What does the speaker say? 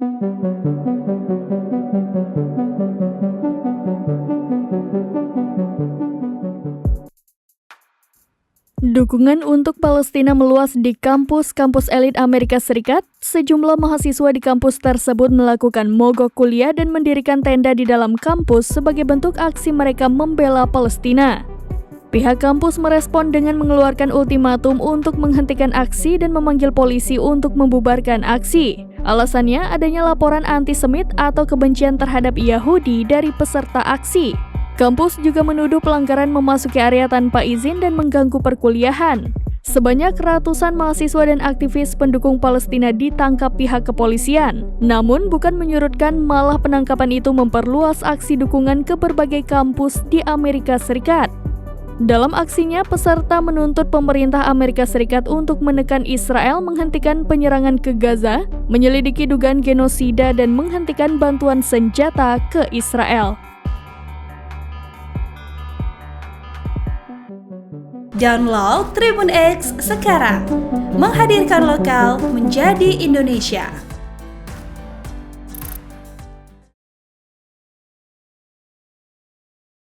Dukungan untuk Palestina meluas di kampus-kampus elit Amerika Serikat. Sejumlah mahasiswa di kampus tersebut melakukan mogok kuliah dan mendirikan tenda di dalam kampus sebagai bentuk aksi mereka membela Palestina. Pihak kampus merespon dengan mengeluarkan ultimatum untuk menghentikan aksi dan memanggil polisi untuk membubarkan aksi. Alasannya adanya laporan antisemit atau kebencian terhadap Yahudi dari peserta aksi. Kampus juga menuduh pelanggaran memasuki area tanpa izin dan mengganggu perkuliahan. Sebanyak ratusan mahasiswa dan aktivis pendukung Palestina ditangkap pihak kepolisian. Namun bukan menyurutkan, malah penangkapan itu memperluas aksi dukungan ke berbagai kampus di Amerika Serikat. Dalam aksinya, peserta menuntut pemerintah Amerika Serikat untuk menekan Israel menghentikan penyerangan ke Gaza, menyelidiki dugaan genosida dan menghentikan bantuan senjata ke Israel. Download Tribun X sekarang, menghadirkan lokal menjadi Indonesia.